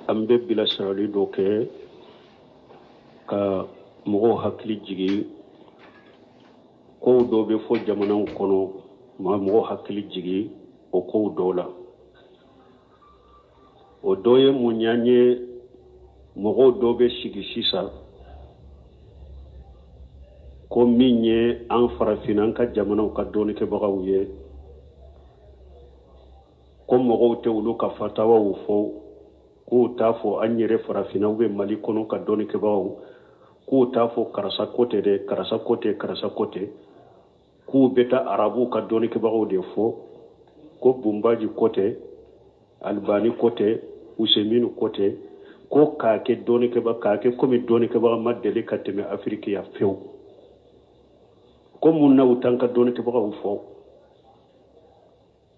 an bɛ bilasirali dɔ kɛ ka mɔgɔw hakili jigi kow dɔ bɛ fɔ jamanaw kɔnɔ mɔgɔw hakili jigi o kow dɔw la o dɔ ye mun y'an ye mɔgɔw dɔ bɛ sigi sisan ko min ye an farafin an ka jamanaw ka dɔɔnikɛbagaw ye ko mɔgɔw tɛ olu ka fatawaw fɔ k'u t'a fɔ an yɛrɛ farafinna bɛ Mali kɔnɔ ka dɔɔnikɛbagaw k'u t'a fɔ karisa ko tɛ dɛ karisa ko tɛ karisa ko tɛ k'u bɛ taa arabuw ka dɔɔnikɛbagaw de fɔ ko Bumbaji ko tɛ Albani ko tɛ Useminu ko tɛ ko k'a kɛ dɔɔnikɛbaga k'a kɛ komi dɔɔnikɛbaga ma deli ka tɛmɛ Afiriki ya fewu ko mun na u t'an ka dɔɔnikɛbagaw fɔ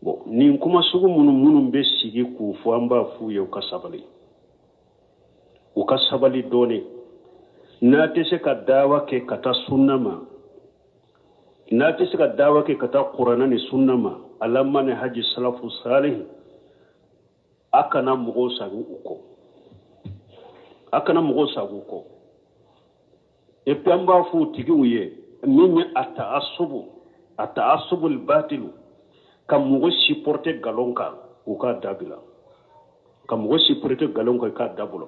bon nin kuma sugu minnu bɛ sigi k'u fɔ an b'a f'u ye u ka sabali dɔɔni n'a tɛ se ka dawa kɛ ka taa sunna ma n'a tɛ se ka dawa kɛ ka taa kuranɛ ni sunna ma alama ni haji salafu salih a kana mɔgɔw sago u kɔ a kana mɔgɔw sago u kɔ et puis an b'a f'u tigiw ye min ye a ta'assubu al-batilu ka mɔgɔ supporter galon kan u k'a dabila ka mɔgɔ supporter galon kan k'a dabila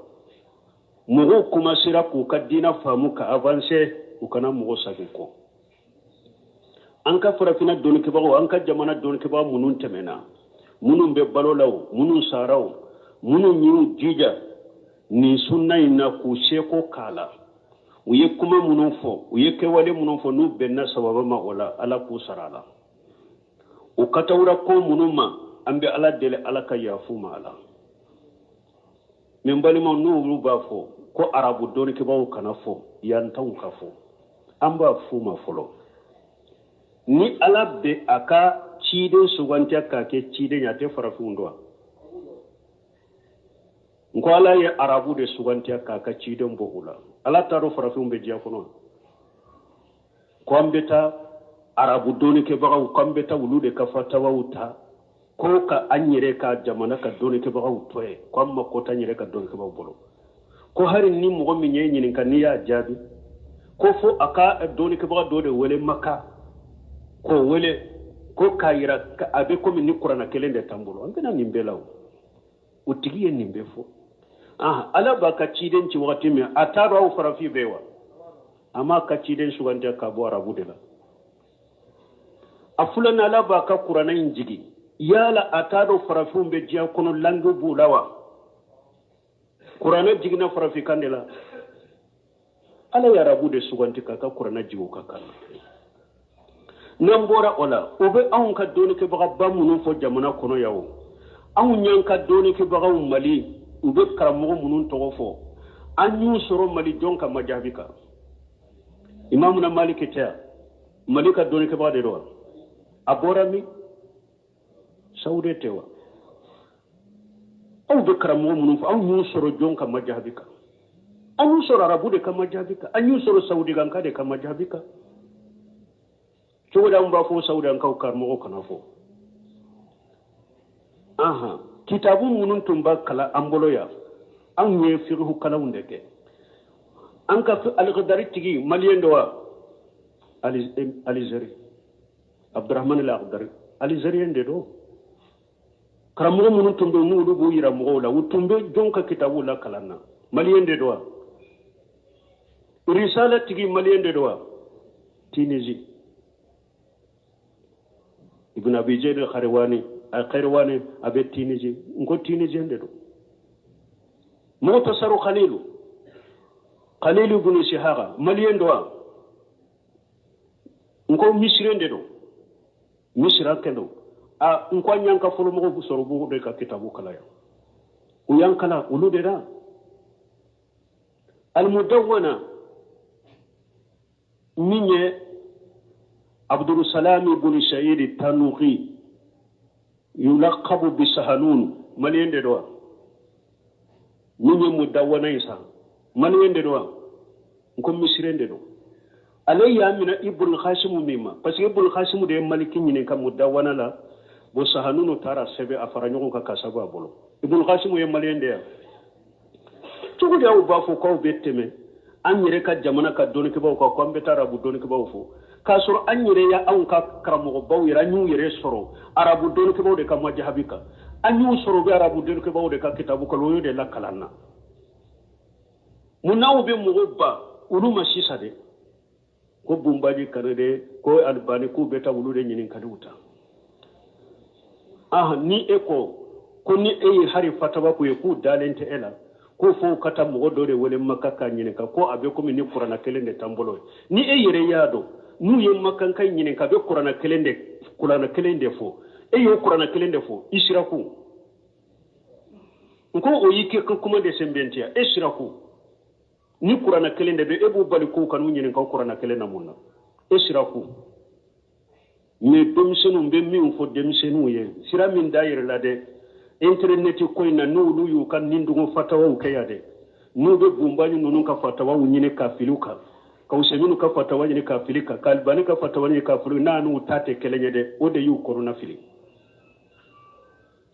mɔgɔw commencera k'u ka diina faamu ka avancer u kana mɔgɔ sago kɔ an ka farafina dɔɔnikɛbagaw an ka jamana dɔɔnikɛbagaw minnu tɛmɛna minnu bɛ balo la o minnu sara o minnu y'u jija nin sunna in na k'u seko k'a la u ye kuma minnu fɔ u ye kɛwale minnu fɔ n'u bɛnna sababa ma o la ala k'u sara a la u katawura ko minnu ma an bɛ ala deli ala ka yafu ma a la min balimaw n'olu b'a fɔ ko arabu dɔɔnikɛbagaw kana fɔ yan t'anw ka fɔ an b'a f'u ma fɔlɔ ni ala bɛ a ka ciden sugantiya k'a kɛ ciden ye a tɛ farafinw dɔn n ko ala ye arabu de sugantiya k'a ka ciden bɔ u la ala t'a dɔn farafinw bɛ diɲɛ kɔnɔ ko an bɛ taa arabu dɔɔnikɛbagaw ko an bɛ taa olu de ka fatawaw ta ko ka an yɛrɛ ka jamana ka dɔɔnikɛbagaw tɔ ye ko an ma kota an yɛrɛ ka dɔɔnikɛbagaw bolo ko hari ni mɔgɔ min ye ɲininka n'i y'a jaabi ko fo a ka dɔɔnikɛbaga dɔ de wele Maka k'o wele ko k'a yira a bɛ komi ni kuranɛ kelen de t'an bolo an bɛna nin bɛɛ la o tigi ye nin bɛɛ fɔ ala b'a ka ciden ci wagati min a t'a dɔn aw farafin bɛɛ wa a m'a ka ciden sugantiya k'a bɔ arabu de la a filanan ala b'a ka kuranɛ in jigi yala a t'a dɔn farafinw bɛ diɲɛ kɔnɔ langue b'u la wa kuranɛ jiginna farafinkan de la ala ye arabu de suganti k'a ka kuranɛ jigi u ka kan n'an bɔra o la o bɛ anw ka dɔɔnikɛbagaba minnu fɔ jamana kɔnɔ yan o anw y'an ka dɔɔnikɛbagaw Mali u bɛ karamɔgɔ minnu tɔgɔ fɔ an y'u sɔrɔ Mali jɔn ka majaabi kan Imamuna Maliki tɛ yan Mali ka dɔɔnikɛbaga de don wa a bɔra min Saudi tɛ wa aw bɛ karamɔgɔ minnu fɔ anw y'u sɔrɔ jɔn ka majaabi kan an y'u sɔrɔ arabu de ka majaabi kan an y'u sɔrɔ saudikanka de ka majaabi kan cogo da an b'a fɔ saudikankaw karamɔgɔ kana fɔ kitabu minnu tun b'a kalan an bolo yan anw ye fiqhu kalanw de kɛ an ka al-Ghadari tigi maliyɛn dɔ wa Alizeri Abdurrahman al-Ghadari Alizeriyɛn de don karamɔgɔ minnu tun bɛ n'olu b'u yira mɔgɔw la u tun bɛ jɔn ka kitabu la kalan na maliyɛn de don wa risala tigi maliyɛn de don wa Tunisie Ibn Abi Zayd al-Qayrawani a bɛ Tunisie n ko Tunisien de don Mu'tasaru Khalilu ibn Shihaqa maliyɛn don wa n ko Misiriyɛn de don Misira kɛnɛ n ko an y'an ka fɔlɔmɔgɔw sɔrɔ u b'u de ka kitabu kalan yan u y'an kalan olu de la al-Mudawwana min ye Abdulsalam ibn Sayyid Tanuhi yulaqabu bi Sahanun maliyɛn de don wa min ye Mudawwana in san maliyɛn de don wa n ko Misiriyɛn de don ale y'a minɛ Ibn Khasimu min ma parce que Ibn Khasimu de ye Maliki ɲininka Mudawwana la bon Sahanunu taara sɛbɛn a fara ɲɔgɔn kan ka sabu a bolo Ibn Khasimu ye maliyɛn de ya cogo dia u ba fo ko beteme an yere ka jamana ka doni ke ba ko ko be arabu doni ke ba fo ka soro an yere ya an ka karamo ba yera nyu yere soro arabu doni ke ba de ka majhabika an yu soro be arabu doni ke ba de ka kitabu ko loyo de la kalanna munaw be mugubba ulu masisa de ko bumbaji kanade ko albani ko beta wulude nyinin kaduta ni eko ko ni hari fatawa ko ku dalente ela ko fo kata mo do de wole makaka nyinin ka ko abe ko ni qur'ana kelende tambolo ni yere yado nu ye makanka nyinin ka be qur'ana kelende fo yo qur'ana kelende fo ishraku ko o yike ko kuma de sembentia ishraku ni qur'ana kelende be ebu bali ko kanu nyinin ka qur'ana kelena munna ishraku me demsenu be mi fo demsenu ye sira min daire la de internet ko ina nu yu kan nindu fatawa ke yade nu be bumbani nunu ka fatawa nyine ka filuka ka useminu ka fatawa nyine ka filika kalbani ka fatawa nyine ka filu na nu tate kelenye de o de yu corona fili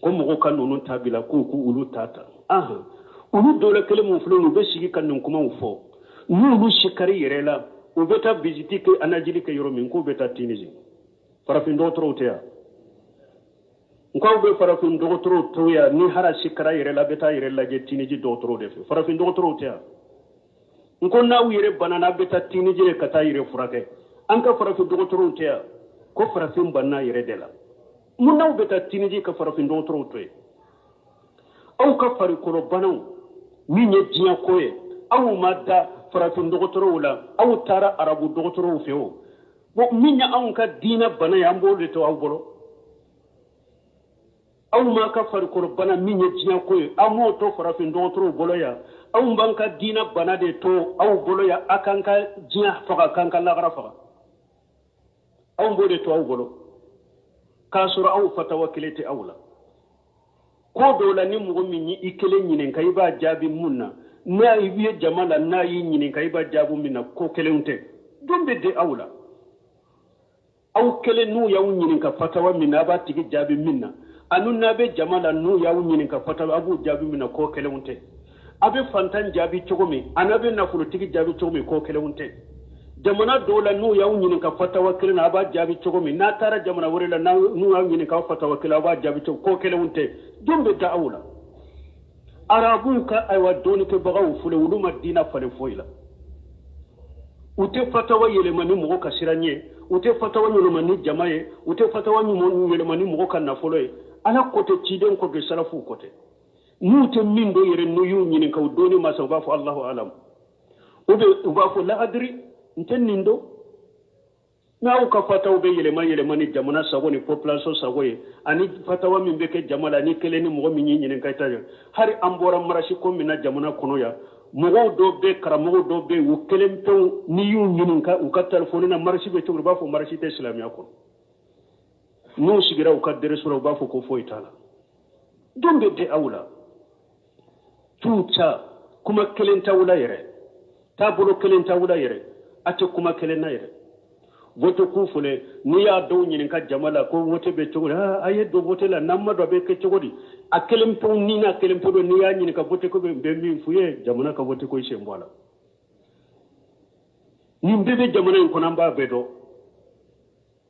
ko mo kan nunu tabila ku ulu tata ulu dole kele mu fulu nu be sigi kan nun kuma ufo nu shikari yerela o beta visiti ke anajili ke yoro min ko beta tiniji farafin dotro utea nko be farafin dotro toya ni hara shikara yerela beta yerela je tiniji dotro de farafin dotro utea nko na wire banana beta tiniji kata yere furake anka farafin dotro utea ko farafin banna yere dela munna beta tiniji ka farafin dotro utoy au ka fari koro banaw minye diya koye au madda farafin dotro la au tara arabu dotro feo bo minya an ka dina bana ya mbo le to awbolo aw ma ka far ko bana minya jiya ko amo to farafin dotro bolo ya aw banka dina bana de to aw bolo ya akanka jiya faka kanka la garafa aw mbo de to awbolo ka sura aw fatawakkilati awla ko dola ni mugo minyi ikele nyinen kay ba jabi munna na yiye jamala na yi nyinen kay ba jabu minna ko kelente dombe de awla aw kele nu yaw nyinin ka fatawa minna ba tigi jabi minna anun nabe jamala nu yaw nyinin ka fatawa abu jabi minna ko kele unte abe fantan jabi chogomi anabe na fulu tigi jabi chogomi ko kele unte jamana dola nu yaw nyinin ka fatawa kele na ba jabi chogomi na tara jamana worela na nu yaw nyinin ka fatawa kele ba jabi chogomi ko kele unte dombe da awla arabu ka aywa doni ke bagaw fulu wuluma dina fale foila ute fatawa yele mani mo ka siranye ute fatawa nyolo ni jamaye ute fatawa nyolo mani mo ka nafolo e ala kote ciden ko be salafu kote nute mindo yere no yu nyini ka doni ma sa bafu Allahu alam ube bafu la adri nten nindo na u ka fatawa be yele mani jamana sagoni population sagoye ani fatawa min be ke jamala ni kele ni mo mi nyini ka tajo hari ambora marashi ko mina jamana kono ya mogo do be karamogo do be wo kelempew ni yu nyininka u ka telefoni na marshi be tugru ba fo marshi te islamiya ko no sigira u ka dere sura ba fo ko fo itala dombe de awla tucha kuma kelenta wala yere tabulo kelenta wala yere ate kuma kelena yere voto ku fule ni ya do nyininka jamala ko wote be tugru aye do vote la namma do be ke tuguri a kelempo ni na kelempo do ni ya nyininka vote ko be mi fuye jamana ka vote ko ishe mbwala ni mbebe jamana ko namba bedo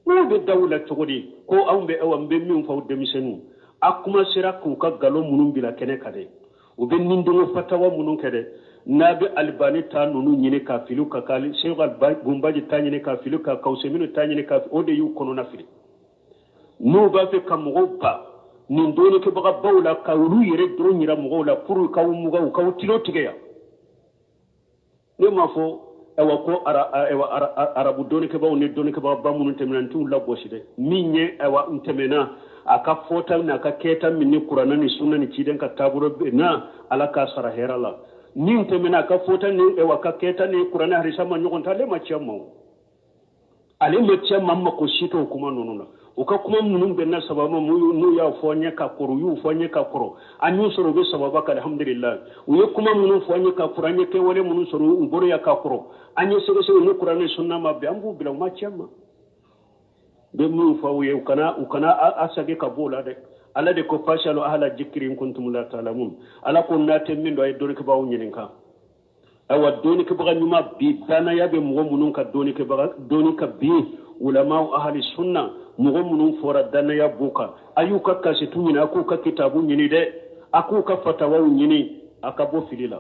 no be dawla tuguri ko awbe awambe mi faw demisenu akuma sira ku ka galo munum bila kene kade o be nindo fatawa munun kede nabi albani ta nunu nyine ka filu ka kali sheikh albani gumbaji ta nyine ka filu ka kauseminu ta nyine ka ode yu kono na fili no ba fe kam goba nin doni ke baga bawla ka ru yere dro nyira mo la pour ka umuga ka tilo tigeya ne ma fo ewa ko arabu doni ke baw ne doni ke baga bamunun temnan tu la boside minye ewa untemena aka fota na ka keta minni qur'ana ni sunna ni ciden ka taburo na alaka sara herala nin temena ka fota ni ewa ka keta ni qur'ana harisa ma nyogon tale ma chamma ale ma chamma ma ko shito kuma nonuna uka kuma munun benna sababa mu nu ya fonye ka koro yu fonye ka koro anyu soro be sababa ka alhamdulillah uye kuma munun fonye ka qur'anye ke wale munun soro ngoro ya ka koro anyu soro soro ni qur'ane sunna ma be ambu bila ma chamma be mu fa uye ukana asage ka bola de ala de ko fashalu ahla dhikri in kuntum la ta'lamun ala ko naten min do ay doni ko bawo nyinin ka awa doni ko baga nyuma bi dana yabe mo munun ka doni ko baga doni ka bi ulama ahli sunna mo munun fora dana ya buka ayuka kasi tunyina ko ka kitabu nyini de aku ka fatawa nyini akabo filila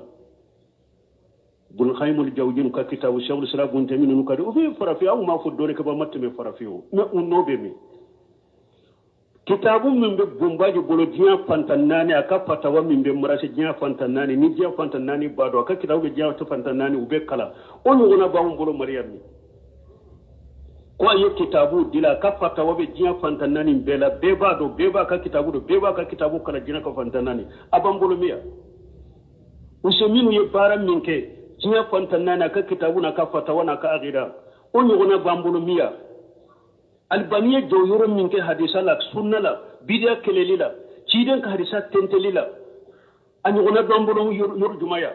bul khaymul jawjin ka kitabu shaykhul islam bun tamin nu ka do fi farafi aw ma fu doni ko ba matte me farafi o me unnobe mi kitabu min be bumbaji bolo diya fantannani aka fatawa min be murasi diya fantannani ni diya fantannani bado aka kitabu be diya fantannani ube kala on wona ba bolo maryam ni ko ayo kitabu dila ka fatawa be diya fantannani bela be bado be ba ka kitabu do be ba ka kitabu kala diya ka fantannani aban bolo miya useminu ye bara minke diya fantannani aka kitabu na ka fatawa na ka agida on wona ba bolo miya albaniya jawyoro min ke hadisa la sunna la bidia kelelila ciden ka hadisa tentelila ani gona dombolo yor jumaya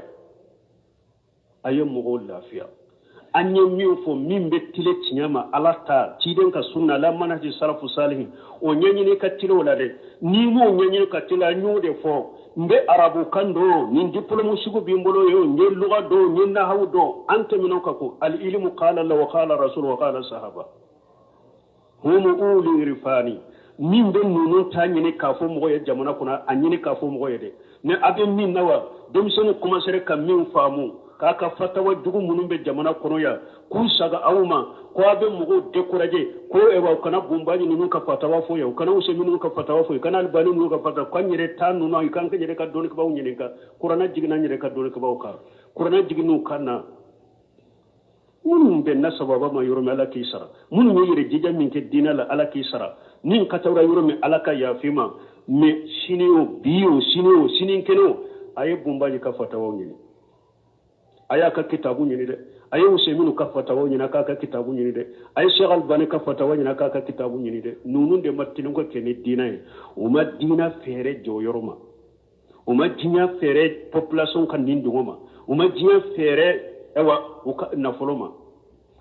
ayam mo lafiya anye mi fo min be tile tinyama alata ciden ka sunna la manhaji salafu salih o nyanyi ne ka tilo la de ni mo nyanyi ka tila nyode fo mbe arabu kando nin diplôme sugo bimbolo yo nge lugha do nge nahwu do ante minoka ko al ilmu qala Allah wa qala rasul wa qala sahaba hum uli irfani min ben nunu ta nyini kafo mo ye jamana kuna anyini kafo mo ye de ne abe min nawa dum sunu kuma sere kam min famu ka ka fatawa dugu munun be jamana kono ya ku saga awma ko abe mo décourager ko e wa kana bumbaji nunu ka fatawa fo ya kana use nunu ka fatawa fo kana albani nunu ka fatawa kan nyere tan nunu ay kan ka nyere ka don ka baw nyene ka qur'ana jigina nyere ka don ka baw ka qur'ana jiginu kana mun be na sababa ma yoro me ala ki sara mun ne yire jija min ke dina la ala ki sara nin ka tawra yoro me ala ka yafima me sinio biyo sinio sinin keno aye bumbaji ka fatawa nyini aya ka kitabu nyini de aye useminu ka fatawa nyina ka kitabu nyini de aye sheikh albani ka fatawa nyina ka kitabu nyini de nunun de mattinu ko kene dina e uma dina fere jo yoroma uma jinya fere population kan ninduma uma jinya fere ewa uka nafoloma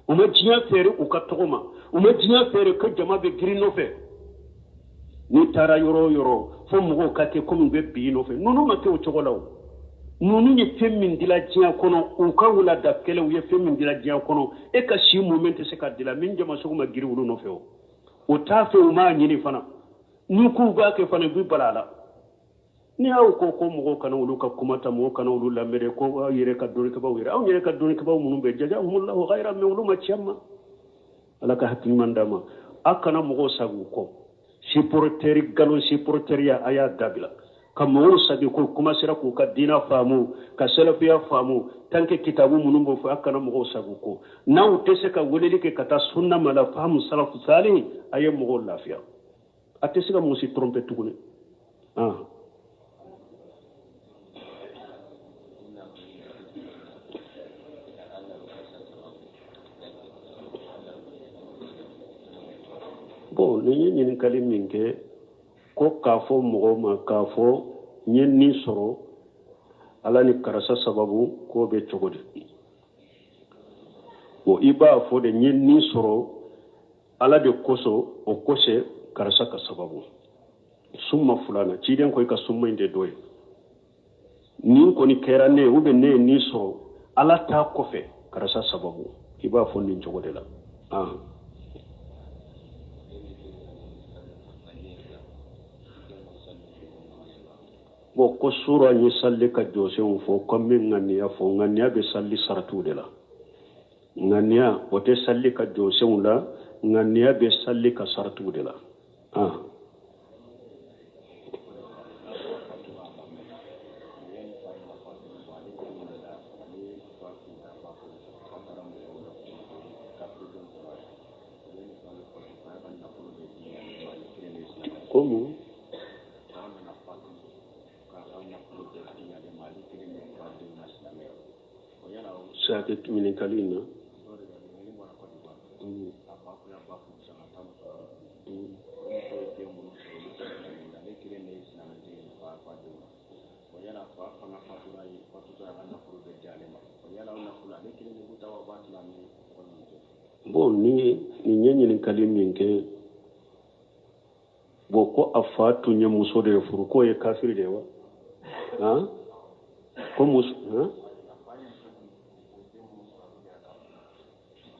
uma jinya fere uka togoma uma jinya fere ko jama be grino fe ni tara yoro fo mugo kate ko be bino fe nunu make o chogolaw nunu ni femmin dila jinya kono uka wula da kele u ye femmin dila jinya kono e ka shi moment se ka dila min jama suguma giri wulu no fe o ta fe uma nyini fana ni ku ga ke fana bi balala ni aw ko mo kana wulu ka kumata mo kana wulu lamere ko yere ka doni ka bawira aw yere ka doni ka baw munum be jazahumullahu khairan min wulu ma chama alaka hakki mandama akana mo sagu ko supporteri galon supporteria aya dabila kam mo sabi ko kuma sira ko ka dina famu ka salafiya famu tanke kitabu munum bo fa akana mo sagu ko naw tese ka woleli ke kata sunna mala famu salafu salih ayem mo lafiya atese ka mo si tromper tugune bon ni ñin kali minke ko kafo mogo ma kafo ñen ni soro ala ni karasa sababu ko be cogodi bo iba fo de ñen ni soro ala de koso o kose karasa ka sababu summa fulana ci den ko ka summa inde doy nin ko ni kerane ube ne ni soro ala ta kofe karasa sababu iba fo ni cogodi la bo ko sura ni salli ka jose on fo comme ngania fo ngania be salli saratu de la ngania o te salli ka jose on la ngania be salli ka saratu de la como sake min kalina bon ni nyenyi kalimin ke bo ko afa tunye muso de furu ko ye kafiri de wa ha ko muso ha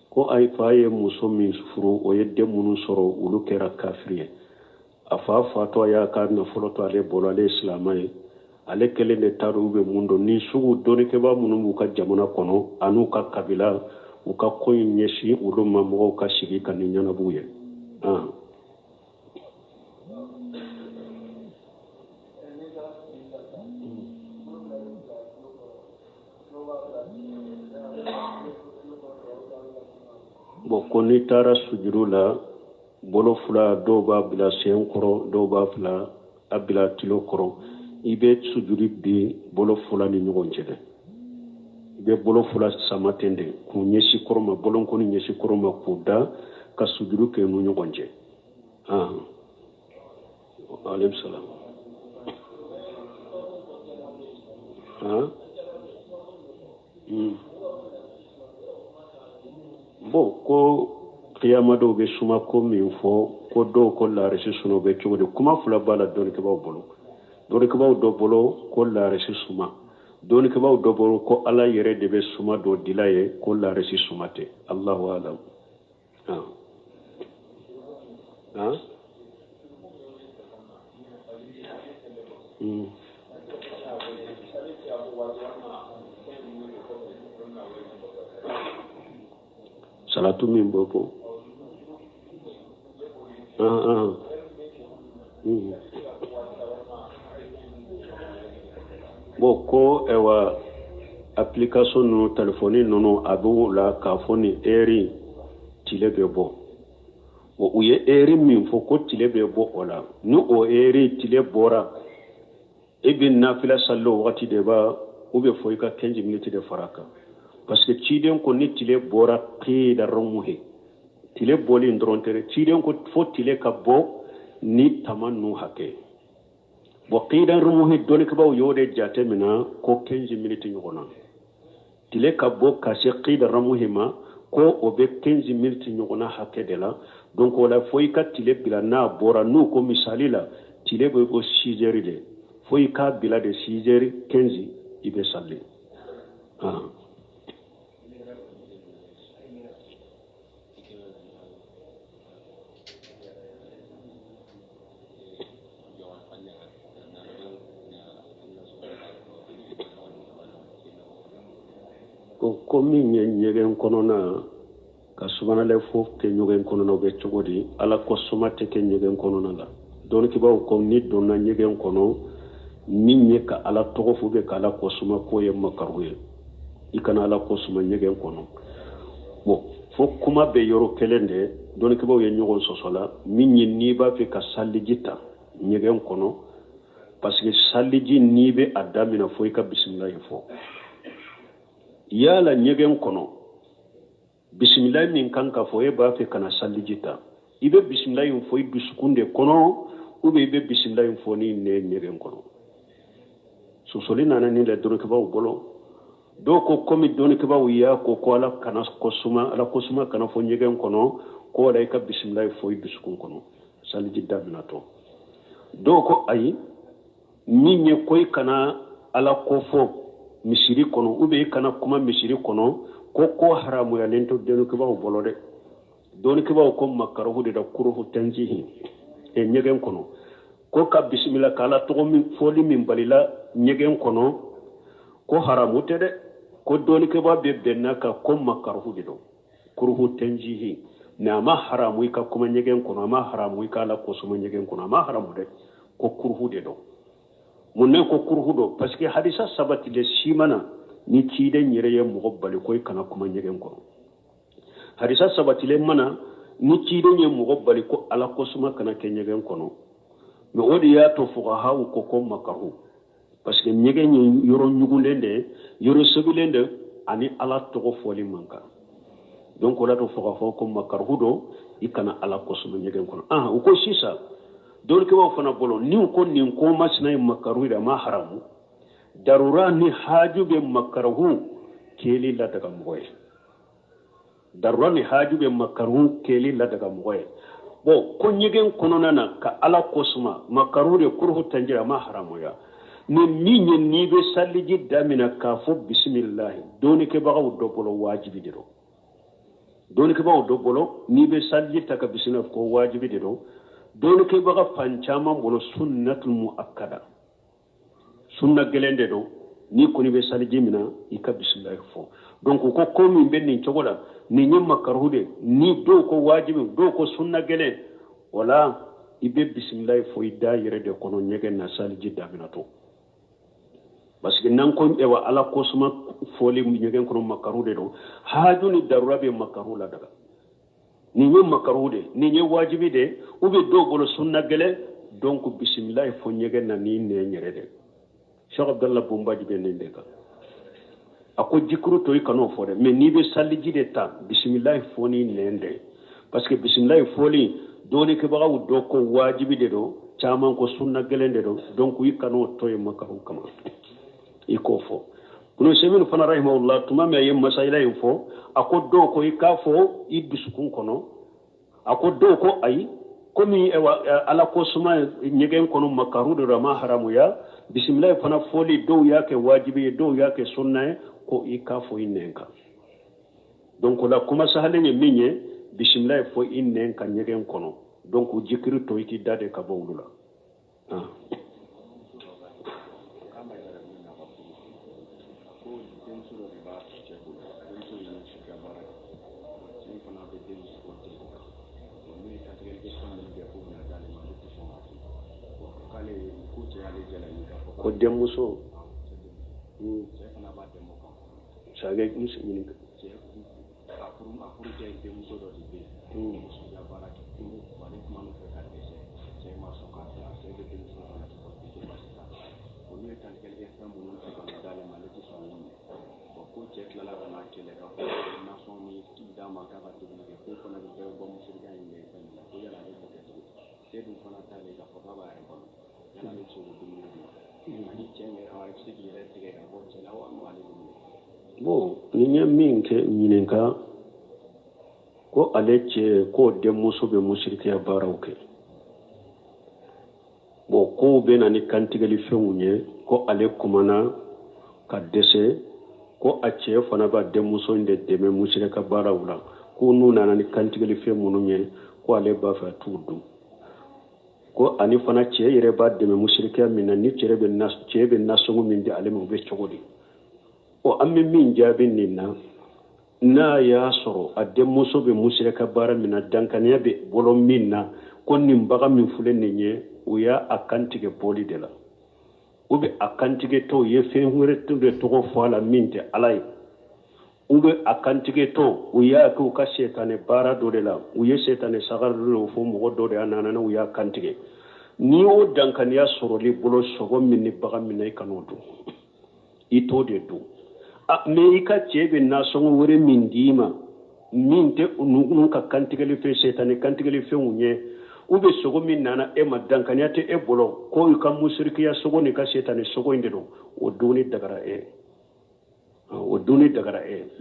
ko ay faye muso min furu o ye demunu soro ulu kera kafiri afa fatwa ya ka na folo to ale bolo ale islamai ale kele ne taru be mundo ni sugu doni ke ba munu ka jamana kono anu ka kabila u ka koyi nyesi ulu mamu ka shigi kan nyana buye bo koni tara sujuru la bolo fula do ba bila sen koro do ba fula abila tilo koro ibe sujuri bi bolo fula ni nyogon jede ibe bolo fula samatende ku nyesi koro ma bolon koni nyesi koro ma kuda ka sujuru ke nu nyogon je alayhi salam bo ko qiyama do be suma ko min fo ko do ko la resi suno be to de kuma fula bala don ke baw bolo don ke baw do bolo ko la resi suma don ke baw do bolo ko ala yere de be suma do dilaye ko la resi sumate Allahu alam salatu min bopo boko ewa application no telephone no abu la ka foni eri tilebe bo wo uye eri min fo ko tilebe bo ola no o eri tile bora ibn nafila sallo wati de ba ube fo ka 15 minutes de faraka parce que tiden ko ni tile bora qida rumuhi tile boli ndrontere tiden ko fo tile ka bo ni tamannu hake bo qida rumuhi doni ka baw yode jate mina ko 15 minutes nyona tile ka bo ka se qida rumuhi ma ko obe 15 minutes nyona hake de la donc wala fo ka tile bila na bora nu ko misali la tile bo ko 6 heures de fo ka bila de 6 heures 15 ibe salli ko min ye nyegen kono na ka subana le fo ke nyegen kono no be chogodi ala ko somate ke nyegen kono na la don ki baw ko ni don na nyegen kono min ye ka ala togo fu be ka ala ko suma ko ye makaruye ikana ala ko suma nyegen kono bo fo kuma be yoro kelende don ki baw ye nyogon sosola min ni ba fe ka salijita nyegen kono parce que saliji ni be adamina fo ka bismillah fo yala nyegen kono bismillah min kanka fo e ba fe kana salijita ibe bismillah fo ibe sukunde kono ube ibe bismillah fo ni ne nyegen kono so solina na ni le doro ke baw bolo do ko komi doni ke baw ya ko ala kana ko suma kana fo nyegen kono ko la ka bismillah fo ibe sukun kono salijita binato do ko ayi ninye koy kana ala ko fo misiri kono ube kana kuma misiri kono ko haramu ya lento denu ke bawo bolo de doni ke bawo ko makaruhu de da kuruhu tanjihi e nyegen kono ko ka bismillah kala to min foli min balila nyegen kono ko haramu te de ko doni ke ba be benna ka ko makaruhu de do kuruhu tanjihi na ma haramu ka kuma nyegen kono ma haramu ka la ko suma nyegen kono ma haramu de ko kuruhu de do munne ko kurhudo parce que hadisa sabati le simana ni cide nyere ye mugobbali koy kana kuma nyegen ko hadisa sabati le mana ni cide nye mugobbali ko ala ko suma kana ke nyegen kono me odi ya to fuqaha ko makaru parce que nyegen yoro nyugulende yoro segulende ani ala to ko foli manka donc wala to fuqaha ko makarudo ikana ala ko suma nyegen kono ko sisa don ke wa fana bolo ni ko masna makaru da ma haramu darura ni haju be makaru keli la daga moye darura ni haju be makaru keli la daga moye bo ko nyegen kononana ka ala kosuma makarude kurhu tanjira ma haramoya ni ni be salliji damina ka fo bismillah doni ke bagaw do bolo wajibi diro doni ke bagaw do bolo ni be salliji taka bismillah ko wajibi diro doni ke baga pancama bolo sunnatul muakkada sunna gelende do ni ko ni be salliji mina ika bismillah fo donc ko min ben ni chogola ni nyamma karude ni do ko wajibi do ko sunna gele wala ibe bismillah fo ida yere de kono nyegen na salliji damina to parce que nan ko ewa ala ko suma foli mu nyegen kono makarude do haaju ni darurabe makarula daga ni nyem makarude ni nye wajibi de ube do bolo sunna gele donc bismillah fo nyegen na ni ne nyere de Cheikh Abdallah Bombaji be ne ndeka ako jikru to ikano fo de mais ni be salliji de ta bismillah fo ni nende parce que bismillah foli doni ke baga do ko wajibi de do chaman ko sunna gele de do donc ikano to e makaru kama iko fo kuno semin fana rahimahullah tuma me yem masaila info ako do ko ikafo idusukun kono ako do ko ay komi ala ko suma nyegen kono makaru de rama haramu ya bismillah fana foli do yake wajibi do yake sunna ko ikafo inenka donc la kuma sahale nye minye bismillah fo inenka nyegen kono donc jikri to iki dade ka bawlula ko demuso sage musu ni bon ni min ke ñininka ko alece ko demmuso be musrikiya baraw ke bon ko be nani kantigali feŋuñe ko ale kumana ka dese ko a cee fana ba demmuso inde deme musrika baraw la ko nu nanani kantigali fe munu ñe ko ale ba fa tudu ko ani fana cee yere ba deme musrikiya min na ni cee be nasongu min di ale mu be cogodi o amme min jaabin ninna na ya soro adde muso be musrika bara mina dankaniya be bolo minna kon nim baga min fulen nye o ya akantige boli de la ube akantige to ye fe hure to de to fala minte alay ube akantige to o ya ko ka setane bara do de la o ye setane sagar do fo mo do de anana na o ya kantige ni o dankaniya soro li bolo sogo min ni baga min ay kanodo ito de do me ka chebe na songo wore mindima minte nun ka kantigale fe setane kantigale fe unye ube sogo min nana e madankanyate e bolo ko ka musriki ya sogo ni ka setane sogo indelo o doni dagara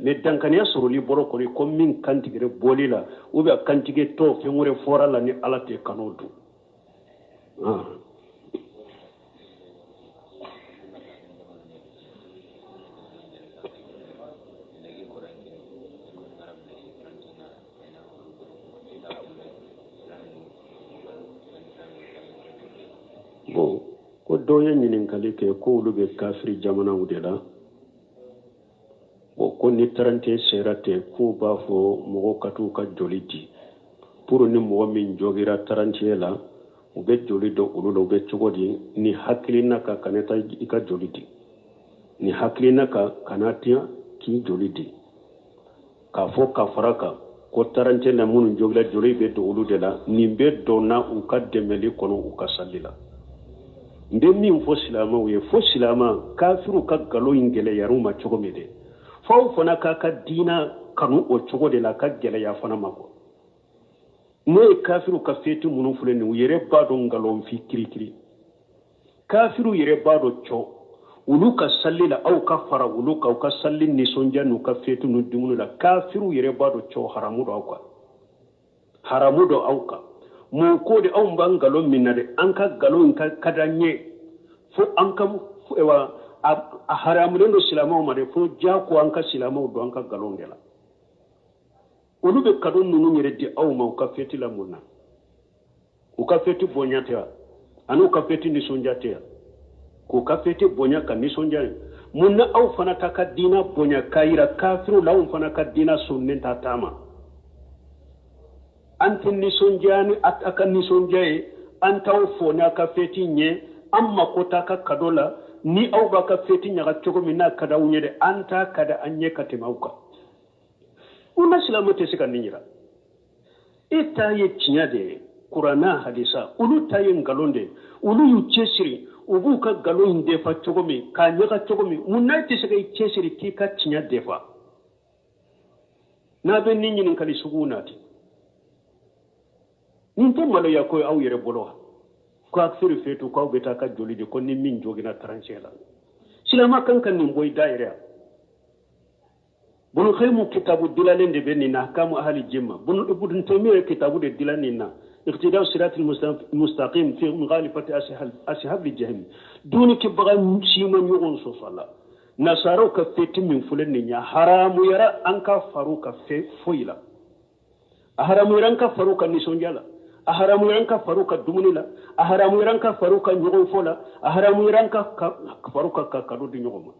me dankanya soro li bolo ko min kantigere bolila ube kantige to fe ngore fora la ni alate kanodu bon ko doye ñininkali ke ko olu be kafiri jamanaw de la bon ko ni tarante serate ko b'a fo mogo katu ka joli di pour ni mogo min jogira tarante la u be joli do olu la u be cogo di ni hakilina ka kaneta i ka joli di ni hakilina ka kanatiya ki joli di k'a fo ka fara kan ko tarante la minnu jogila joli be do olu de la nin be donna u ka dɛmɛli kɔnɔ u ka salli la nde min fo silamaw ye fo silama kafiru ka galo in gɛlɛyaru ma cogo min de faw fana ka diina kanu o cogo de la ka gɛlɛya fana ma kɔ n'o ye kafiru ka feti minnu filɛ nin u yɛrɛ b'a dɔn ngalon fi kirikiri kafiru yɛrɛ b'a dɔn cɔ olu ka salli la aw ka fara olu ka aw ka salli nisɔndiya n'u ka feti n'u dumuni la kafiru yɛrɛ b'a dɔn cɔ haramu dɔ aw kan mu ko de on ban galon minade an ka galon ka kadanye fo an ka wa a haramu do silama ma de fo ja ko an ka silama do an ka galon de la olu be kadon nunu nyere di aw ma ka feti la munna u ka feti bonyata anu ka feti ni sonjata ko ka feti bonya ka ni sonjata munna aw fana ta ka dina bonya kaira kafiru law fana ka dina sunnin ta tama antin ni sonjani ataka ni sonjaye antaw fona ka feti nye amma ko ta ka kadola ni aw ba ka feti nyaga chogo minna kada unyede anta kada anye katemauka una silamu te sika ninjira ita ye tinyade qur'ana hadisa ulu taye ngalonde ulu yu chesiri ubu ka galon defa chogo mi ka nyaga chogo mi munna te sika chesiri ki ka tinya defa na be ninyi nin kali sugunati ninte malo ya ko aw yere bolo ko akfiru fetu ko beta ka joli de ko ni min jogina tranchela silama kankan ni boy daire bunu khaymu kitabu dilalen de benina kamu ahli jimma bunu ibudun tamiya kitabu de dilanina iqtida'u siratil mustaqim fi mughalifati ashab al-jahim duni kibga siman yugon so sala nasaro ka feti min fulen ni nya haramu yara anka faruka fe foila haramu yara anka faruka ni sonjala aharamu yanka faruka dumunila aharamu yanka faruka nyogon fola aharamu yanka faruka kakado di nyogoma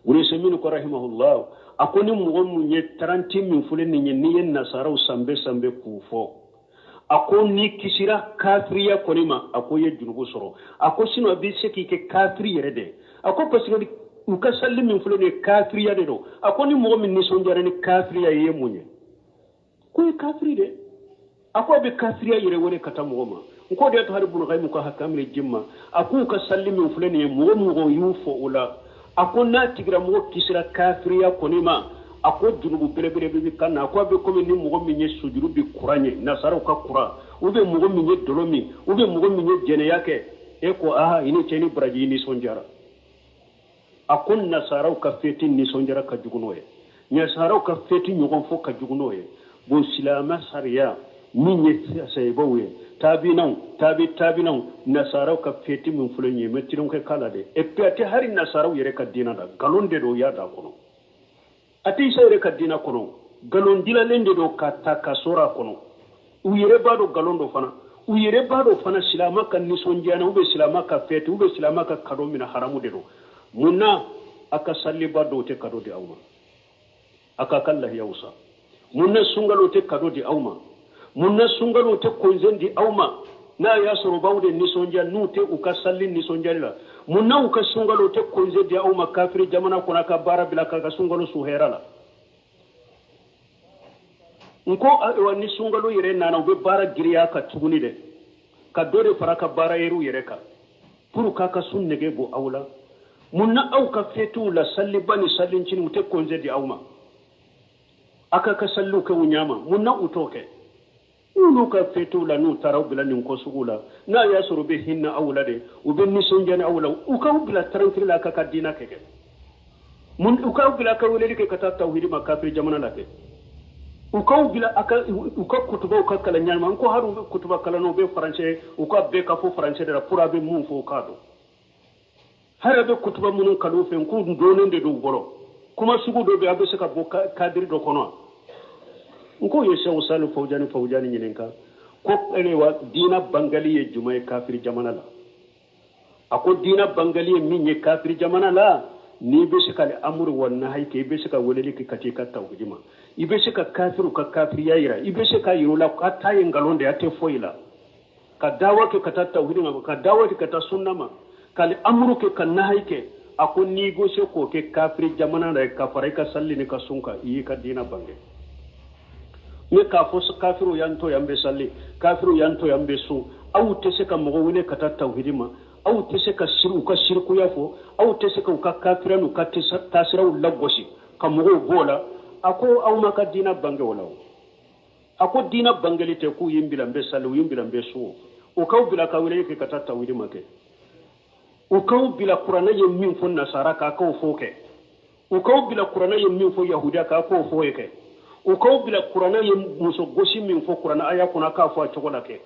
wuri seminu ko rahimahullah akoni mugon munye 30 min fulen ni ni yen nasara sambe sambe kufo akoni kisira kafiriya konima akoye junugo soro akosino bi seki ke kafiri yerede ako pasino uka sallim min fulen ni kafiriya de do akoni mugon min ni sonjare ni kafiriya ye munye ko kafiri de ako be kafiriya yere woni kata mugoma ko de to harbul ghaym ko hakamre jimma aku ka sallimi fulani mugo yufo ula ako na tigra mugo kisira kafiriya konima ako junubu belebele bi kanna ko be ko ni mugo minye sujuru bi kuranye nasara ka kura ube mugo minye dolomi ube mugo minye jene yake eko aha ini cheni braji ni sonjara akon nasara ka feti ni sonjara ka jugunoye nasara ka feti nyugon fo ka jugunoye bo silama sariya minye saybawe tabinan nasaraw ka feti min fulenye metiron ka kala de e pete hari nasaraw yere ka dina da galonde do ya da kono ati sayre ka dina kono galon dila lende do ka takasora kono u yere bado galondo fana u yere bado fana silama kan ni sonjana ube silama ka feti ube silama ka kado mina haramu de do munna aka salli bado te kado de awma aka kalla yausa munna sungalo te kado de awma munna sungalo te konzendi awma na ya soro bawde ni sonja nute uka salli ni sonja la munna uka sungalo te konzendi awma kafiri jamana kona ka bara bila ka sungalo su herala nko wa ni sungalo yere nana ube bara giriya ka tuguni de ka dore faraka bara yeru yere ka puru ka sunnege bo awla munna au ka fetu la salli bani sallin cin ute konzendi awma aka ka sallu ka unyama munna utoke ulu ka fetu la nu taraw bila nin ko sugula na ya suru be hinna awla de u be ni sonjane awla u ka bila tarankri la ka dina keke mun u ka bila ka wele ke kata tawhid ma kafir jamana la ke u ka bila aka u ka kutuba ka kala nyalma ko haru kutuba kala no be français u ka be ka fo français de la pura be mun fo kado harabe kutuba mun kalu fe ko donende do boro kuma sugu do be abe se ka bo kadri do kono nko ye shew salu fawjani nyininka ko ene wa dina bangali ye jumay kafir jamana la ako dina bangali ye minye kafir jamana la ni be se kale amur wonna hayke be se ka weleli ki katika tawhidima ibe se ka kafiru ka kafir yayira ibe se ka yirula ka taye ngalonde ate foila ka dawa ke kata tawhidima ka dawa ke kata sunnama kale amuru ke kan hayke ako ni go se ko ke kafir jamana la ka farai ka salli ni ka sunka yi ka dina bange me ka fo kafiru yanto yambe salli kafiru yanto yambe su aw tese ka mogo wine kata tawhidima aw tese ka shirku yafo aw tese ka kafiranu ka tasiraw lagosi ka mogo bola ako aw maka dina bange wala ako dina bangelite ku yimbila mbe salli yimbila mbe su o kaw bila ka wile ke kata tawhidima ke o kaw bila qur'ana ye min fo nasara ka ko foke o kaw bila qur'ana ye min fo yahuda ka ko foke u kaw bila kurana ye muso gosi min fo kurana aya kuna k'a fɔ a cogo la kɛ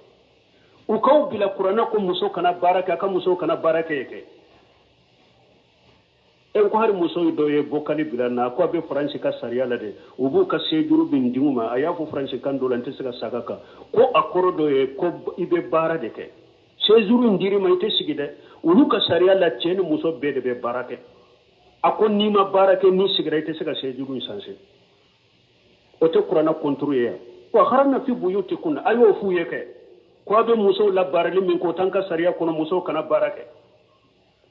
u kaw bila kurana ko muso kana baara kɛ a ka muso kana baara kɛ ko hari muso dɔ ye bokali bila na ko a bɛ faransi ka sariya la dɛ u b'u ka sejuru bin diŋu ma a y'a fɔ faransi kan dɔ la n tɛ se ka saga kan ko a kɔrɔ dɔ ye ko i bɛ baara de kɛ sejuru in dir'i ma i tɛ sigi dɛ olu ka sariya la cɛ ni muso bɛɛ de bɛ baara kɛ a ko n'i ma baara kɛ n'i sigira i tɛ se ka sejuru in sanse o tɛ kuranna konturu ye yan wa harana fi buyutikunna a y'o f'u ye kɛ ko a bɛ musow la baarali min k'o t'an ka sariya kɔnɔ musow kana baara kɛ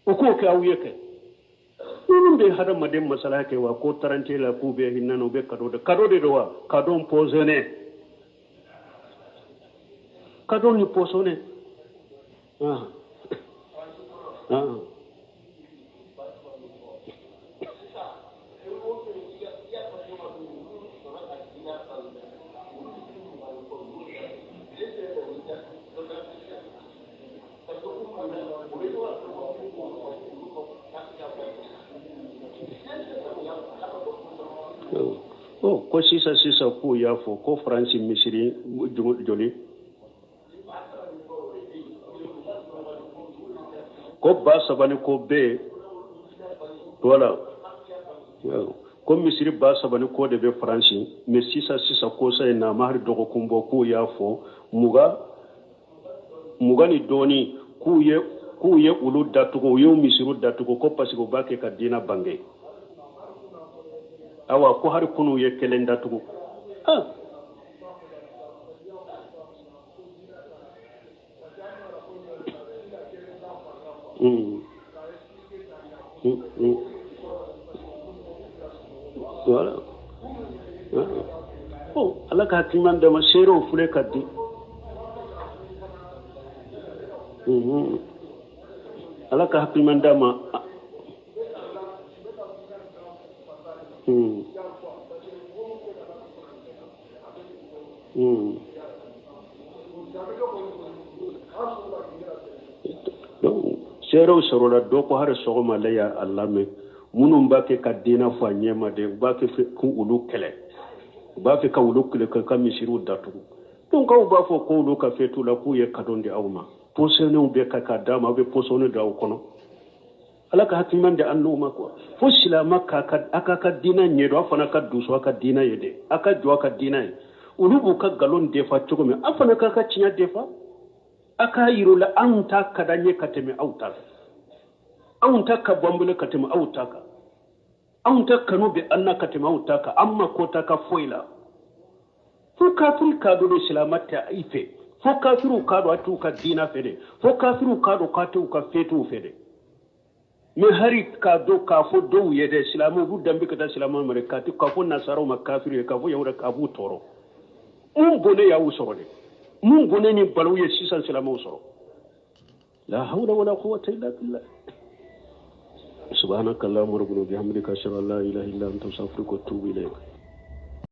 o k'o kɛ aw ye kɛ minnu bɛ hadamaden masala kɛ wa ko tarante la k'u bɛ hinɛ u bɛ kado de don wa kado empoisonné kado ni poisonné ko sisan k'u y'a fɔ ko faransi misiri joli ko ba saba ni ko bɛ wala ko misiri ba saba ni ko de bɛ faransi mais sisan ko sa in na ma hari dɔgɔkun bɔ k'u y'a fɔ mugan ni dɔɔni k'u ye olu datugu u y'u misiriw datugu ko parce que u b'a kɛ ka diina bange awa ko hari kunu ye kelen datugu voilà ala ka hakiman dama seerew fule ka di ala ka hakiman dama seerew sɔrɔla dɔ ko hari sɔgɔma la ya a lamɛn minnu b'a kɛ ka diina fɔ a ɲɛma de u b'a kɛ k'olu kɛlɛ u b'a fɛ ka olu kɛlɛ ka misiriw datugu donc aw b'a fɔ k'olu ka fɛtu la k'u ye cadeau di aw ma posɔnnew bɛ ka d'a ma aw bɛ posɔnne don aw kɔnɔ ala ka hakiman di an n'u ma quoi fo silama a ka ka diina ɲɛdɔn aw fana ka dusu a ka diina ye dɛ a ka jɔ a ka diina ye olu b'u ka nkalon defa cogo min aw fana k'a ka tiɲɛ defa a k'a yir'u la anw ta ka d'an ye ka tɛmɛ aw ta kan anw ta ka bɔ an bolo ka tɛmɛ aw ta kan anw ta kanu bɛ an na ka tɛmɛ aw ta kan an ma ko ta ka foyi la fo kafiri k'a dɔn silama tɛ i fɛ fo kafiriw k'a dɔn a t'u ka diina fɛ dɛ fo kafiriw k'a dɔn k'a t'u ka fɛtuw fɛ dɛ mais hari k'a dɔn k'a fɔ dɔw ye dɛ silamɛw b'u danbe ka taa silamɛw ma dɛ k'a fɔ nasaraw ma kafiri ye k'a fɔ yahuda k'a b'u tɔɔrɔ mun bɔnɛ y'aw sɔrɔ dɛ mun bɔnɛ ni balaw ye sisan silamɛw sɔrɔ la hawla wala quwwata illa billah subhanakallahumma rabbana bihamdika ashhadu an la ilaha illa anta astaghfiruka wa atubu ilayk